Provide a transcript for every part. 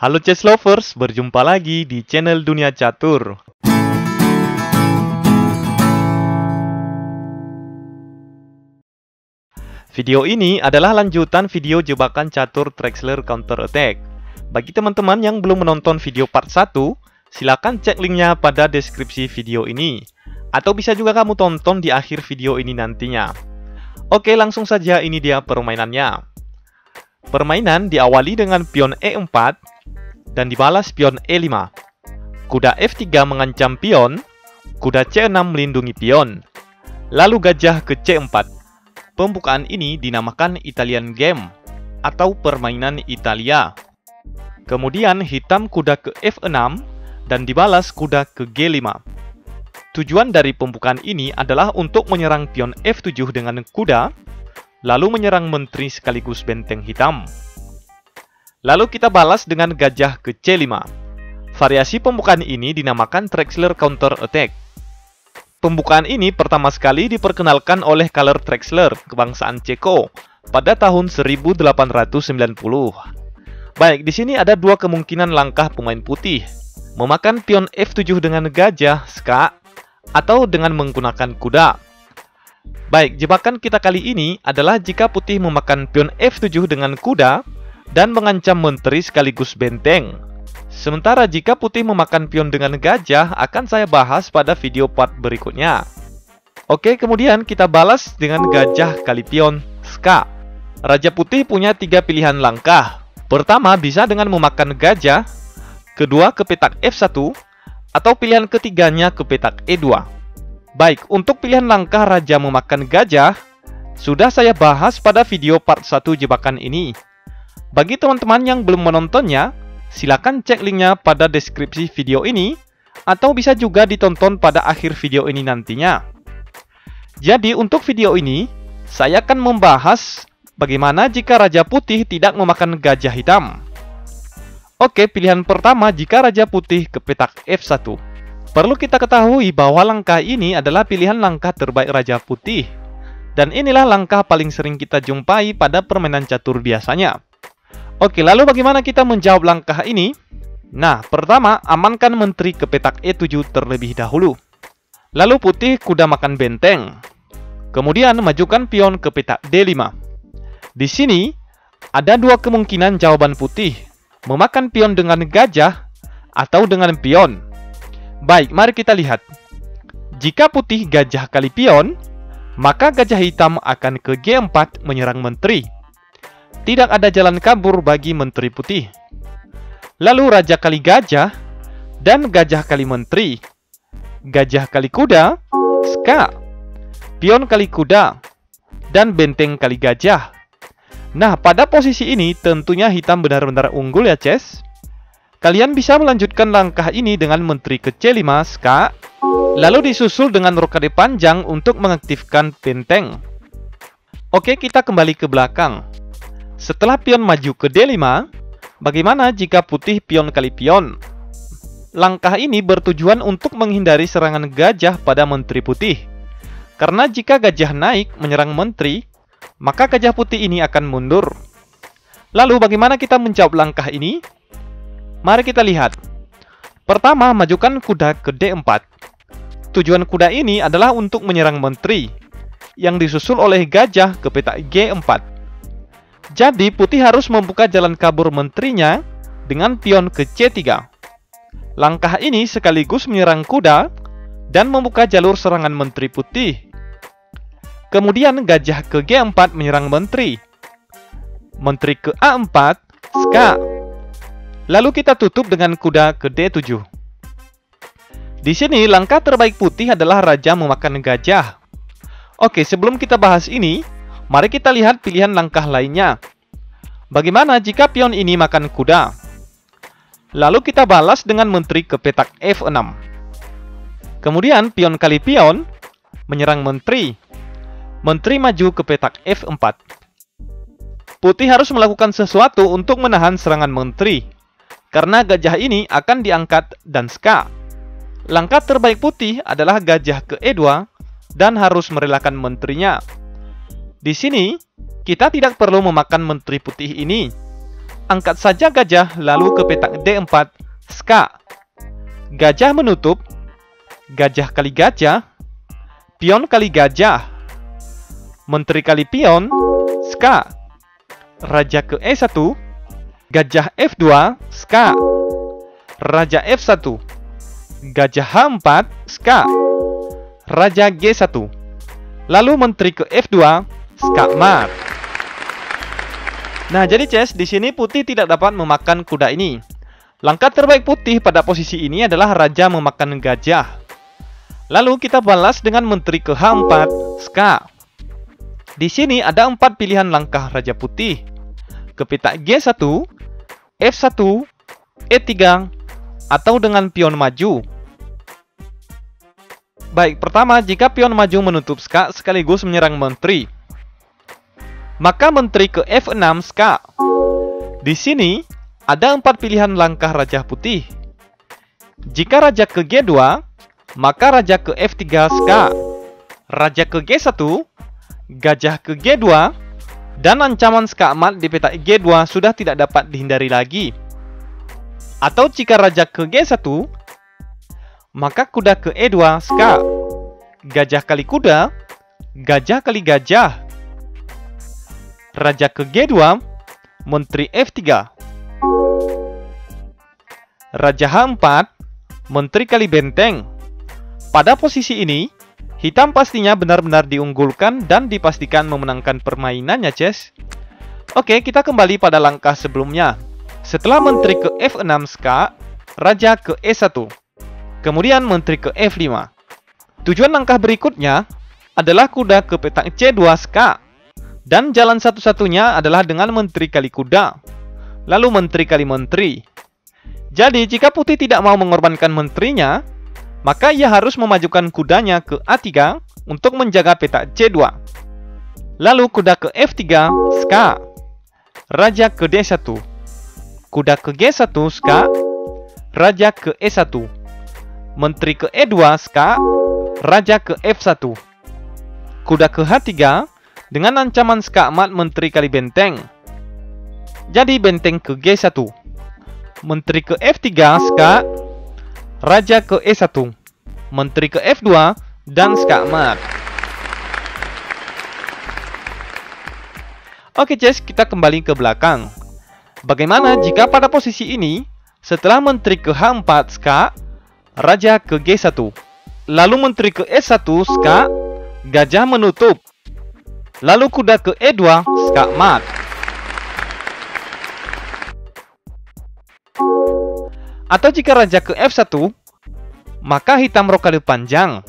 Halo chess lovers, berjumpa lagi di channel Dunia Catur. Video ini adalah lanjutan video jebakan catur Traxler Counter Attack. Bagi teman-teman yang belum menonton video part 1, silakan cek linknya pada deskripsi video ini. Atau bisa juga kamu tonton di akhir video ini nantinya. Oke, langsung saja ini dia permainannya. Permainan diawali dengan pion E4 dan dibalas pion E5. Kuda F3 mengancam pion, kuda C6 melindungi pion. Lalu gajah ke C4. Pembukaan ini dinamakan Italian Game atau permainan Italia. Kemudian hitam kuda ke F6 dan dibalas kuda ke G5. Tujuan dari pembukaan ini adalah untuk menyerang pion F7 dengan kuda, lalu menyerang menteri sekaligus benteng hitam. Lalu kita balas dengan gajah ke C5. Variasi pembukaan ini dinamakan Traxler Counter Attack. Pembukaan ini pertama sekali diperkenalkan oleh Karl Traxler, kebangsaan Ceko, pada tahun 1890. Baik, di sini ada dua kemungkinan langkah pemain putih. Memakan pion F7 dengan gajah, ska, atau dengan menggunakan kuda. Baik, jebakan kita kali ini adalah jika putih memakan pion F7 dengan kuda dan mengancam menteri sekaligus benteng. Sementara jika putih memakan pion dengan gajah akan saya bahas pada video part berikutnya. Oke, kemudian kita balas dengan gajah kali pion ska. Raja putih punya 3 pilihan langkah. Pertama bisa dengan memakan gajah, kedua ke petak F1, atau pilihan ketiganya ke petak E2. Baik, untuk pilihan langkah raja memakan gajah sudah saya bahas pada video part 1 jebakan ini. Bagi teman-teman yang belum menontonnya, silakan cek linknya pada deskripsi video ini, atau bisa juga ditonton pada akhir video ini nantinya. Jadi untuk video ini, saya akan membahas bagaimana jika raja putih tidak memakan gajah hitam. Oke, pilihan pertama jika raja putih ke petak F1. Perlu kita ketahui bahwa langkah ini adalah pilihan langkah terbaik raja putih. Dan inilah langkah paling sering kita jumpai pada permainan catur biasanya. Oke, lalu bagaimana kita menjawab langkah ini? Nah, pertama, amankan menteri ke petak E7 terlebih dahulu. Lalu putih kuda makan benteng. Kemudian majukan pion ke petak D5. Di sini, ada dua kemungkinan jawaban putih. Memakan pion dengan gajah atau dengan pion. Baik, mari kita lihat. Jika putih gajah kali pion, maka gajah hitam akan ke G4 menyerang menteri. Tidak ada jalan kabur bagi menteri putih. Lalu raja kali gajah dan gajah kali menteri. Gajah kali kuda, ska. Pion kali kuda dan benteng kali gajah. Nah, pada posisi ini tentunya hitam benar-benar unggul ya, Ces. Kalian bisa melanjutkan langkah ini dengan menteri ke C5, ska, lalu disusul dengan rokade panjang untuk mengaktifkan benteng. Oke, kita kembali ke belakang. Setelah pion maju ke D5, bagaimana jika putih pion kali pion? Langkah ini bertujuan untuk menghindari serangan gajah pada menteri putih. Karena jika gajah naik menyerang menteri, maka gajah putih ini akan mundur. Lalu bagaimana kita menjawab langkah ini? Mari kita lihat. Pertama, majukan kuda ke D4. Tujuan kuda ini adalah untuk menyerang menteri, yang disusul oleh gajah ke petak G4. Jadi putih harus membuka jalan kabur menterinya dengan pion ke C3. Langkah ini sekaligus menyerang kuda dan membuka jalur serangan menteri putih. Kemudian gajah ke G4 menyerang menteri. Menteri ke A4, ska. Lalu kita tutup dengan kuda ke D7. Di sini langkah terbaik putih adalah raja memakan gajah. Oke, sebelum kita bahas ini, mari kita lihat pilihan langkah lainnya. Bagaimana jika pion ini makan kuda? Lalu kita balas dengan menteri ke petak F6. Kemudian pion kali pion menyerang menteri. Menteri maju ke petak F4. Putih harus melakukan sesuatu untuk menahan serangan menteri, karena gajah ini akan diangkat dan ska. Langkah terbaik putih adalah gajah ke E2 dan harus merelakan menterinya. Di sini, kita tidak perlu memakan menteri putih ini. angkat saja gajah lalu ke petak D4, ska. Gajah menutup, gajah kali gajah, pion kali gajah, menteri kali pion, ska. Raja ke E1, gajah F2, ska. Raja F1, gajah H4, ska. Raja G1, lalu menteri ke F2, ska mat. Nah, jadi Ces, di sini putih tidak dapat memakan kuda ini. Langkah terbaik putih pada posisi ini adalah raja memakan gajah. Lalu kita balas dengan menteri ke H4, ska. Di sini ada 4 pilihan langkah raja putih. Ke petak G1, F1, E3, atau dengan pion maju. Baik, pertama, jika pion maju menutup ska sekaligus menyerang menteri, maka menteri ke F6, ska. Di sini ada 4 pilihan langkah raja putih. Jika raja ke G2, maka raja ke F3, ska. Raja ke G1, gajah ke G2, dan ancaman ska mat di petak G2 sudah tidak dapat dihindari lagi. Atau jika raja ke G1, maka kuda ke E2, ska. Gajah kali kuda, gajah kali gajah. Raja ke G2, menteri F3. Raja H4, menteri kali benteng. Pada posisi ini, hitam pastinya benar-benar diunggulkan dan dipastikan memenangkan permainannya, Ces. Oke, kita kembali pada langkah sebelumnya. Setelah menteri ke F6, ska, raja ke E1. Kemudian menteri ke F5. Tujuan langkah berikutnya adalah kuda ke petak C2, ska. Dan jalan satu-satunya adalah dengan menteri kali kuda, lalu menteri kali menteri. Jadi, jika putih tidak mau mengorbankan menterinya, maka ia harus memajukan kudanya ke A3 untuk menjaga petak C2. Lalu kuda ke F3, ska. Raja ke D1. Kuda ke G1, ska. Raja ke E1. Menteri ke E2, ska. Raja ke F1. Kuda ke H3 dengan ancaman ska mat menteri kali benteng. Jadi benteng ke G1. Menteri ke F3, ska. Raja ke E1. Menteri ke F2 dan ska mat. Oke, Ces, kita kembali ke belakang. Bagaimana jika pada posisi ini, setelah menteri ke H4, ska, raja ke G1, lalu menteri ke E1, ska, gajah menutup, lalu kuda ke E2, ska mat. Atau jika raja ke F1, maka hitam rokade panjang.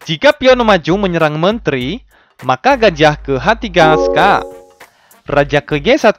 Jika pion maju menyerang menteri, maka gajah ke H3, ska. Raja ke G1,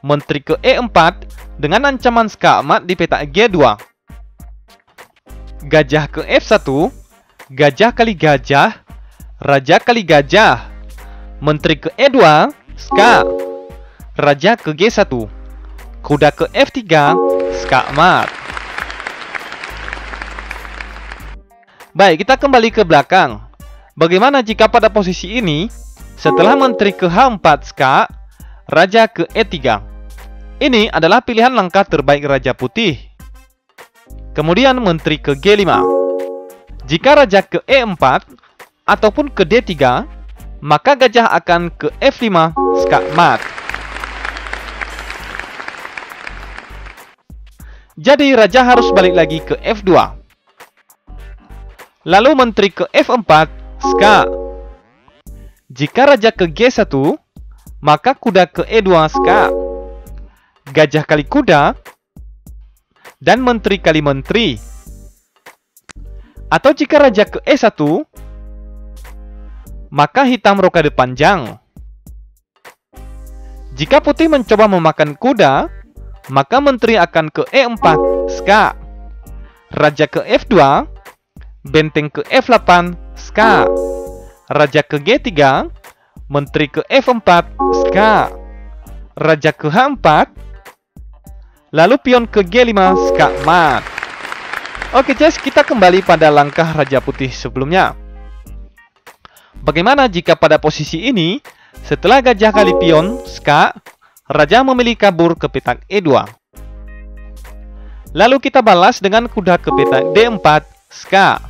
menteri ke E4 dengan ancaman ska mat di petak G2. Gajah ke F1, gajah kali gajah, raja kali gajah. Menteri ke E2, ska. Raja ke G1, kuda ke F3, ska mat. Baik, kita kembali ke belakang. Bagaimana jika pada posisi ini, setelah menteri ke H4, ska, raja ke E3. Ini adalah pilihan langkah terbaik raja putih. Kemudian menteri ke G5. Jika raja ke E4 ataupun ke D3, maka gajah akan ke F5, ska mat. Jadi raja harus balik lagi ke F2. Lalu menteri ke F4, ska. Jika raja ke G1, maka kuda ke E2, ska. Gajah kali kuda dan menteri kali menteri. Atau jika raja ke E1, maka hitam rokade panjang. Jika putih mencoba memakan kuda, maka menteri akan ke E4, ska. Raja ke F2, benteng ke F8, ska. Raja ke G3, menteri ke F4, ska. Raja ke H4, lalu pion ke G5, ska mat. Oke, Ces, kita kembali pada langkah raja putih sebelumnya. Bagaimana jika pada posisi ini, setelah gajah kali pion, ska, Raja memilih kabur ke petak E2. Lalu kita balas dengan kuda ke petak D4, ska.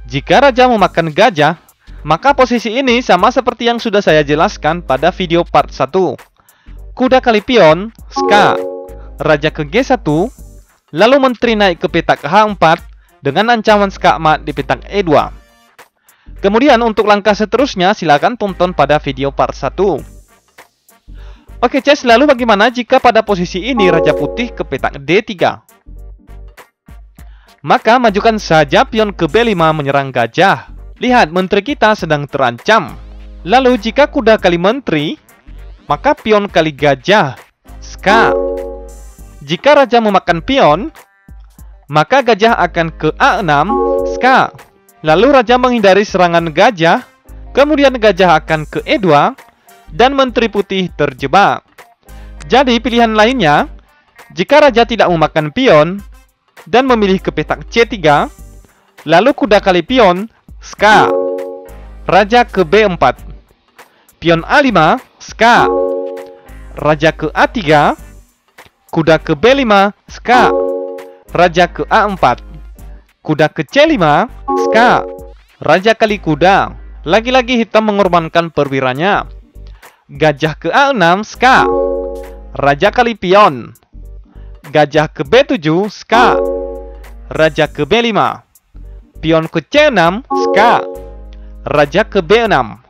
Jika raja memakan gajah, maka posisi ini sama seperti yang sudah saya jelaskan pada video part 1. Kuda kali pion, ska. Raja ke G1, lalu menteri naik ke petak H4 dengan ancaman ska mat di petak E2. Kemudian untuk langkah seterusnya silakan tonton pada video part 1. Oke Ces, lalu bagaimana jika pada posisi ini raja putih ke petak D3? Maka majukan saja pion ke B5 menyerang gajah. Lihat, menteri kita sedang terancam. Lalu jika kuda kali menteri, maka pion kali gajah, ska. Jika raja memakan pion, maka gajah akan ke A6, ska. Lalu raja menghindari serangan gajah, kemudian gajah akan ke E2, dan menteri putih terjebak. Jadi pilihan lainnya, jika raja tidak memakan pion, dan memilih ke petak C3, lalu kuda kali pion, ska. Raja ke B4, pion A5, ska. Raja ke A3, kuda ke B5, ska. Raja ke A4, kuda ke C5, ska. Raja kali kuda, lagi-lagi hitam mengorbankan perwiranya. Gajah ke A6, ska. Raja kali pion, gajah ke B7, ska. Raja ke B5, pion ke C6, ska. Raja ke B6,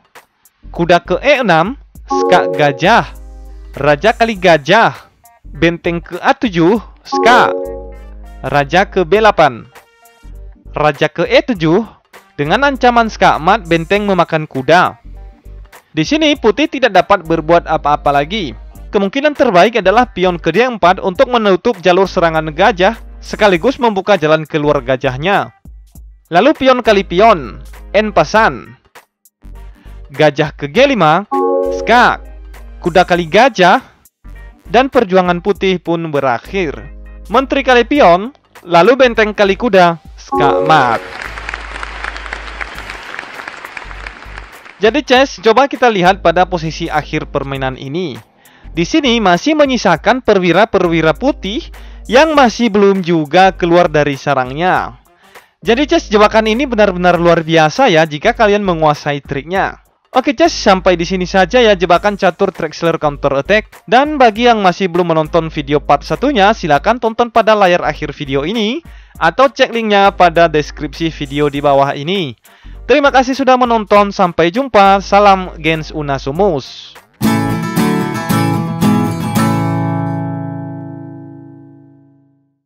kuda ke E6, ska gajah. Raja kali gajah, benteng ke A7, ska. Raja ke B8, raja ke E7 dengan ancaman ska mat benteng memakan kuda. Di sini putih tidak dapat berbuat apa-apa lagi. Kemungkinan terbaik adalah pion ke D4 untuk menutup jalur serangan gajah sekaligus membuka jalan keluar gajahnya. Lalu pion kali pion, en pasan. Gajah ke G5, ska. Kuda kali gajah, dan perjuangan putih pun berakhir. Menteri kali pion, lalu benteng kali kuda, ska mat. Jadi Ces, coba kita lihat pada posisi akhir permainan ini. Di sini masih menyisakan perwira-perwira putih yang masih belum juga keluar dari sarangnya. Jadi Ces, jebakan ini benar-benar luar biasa ya jika kalian menguasai triknya. Oke Ces, sampai di sini saja ya jebakan catur Traxler Counter Attack. Dan bagi yang masih belum menonton video part satunya, silakan tonton pada layar akhir video ini atau cek linknya pada deskripsi video di bawah ini. Terima kasih sudah menonton, sampai jumpa, salam Gens Unasumus.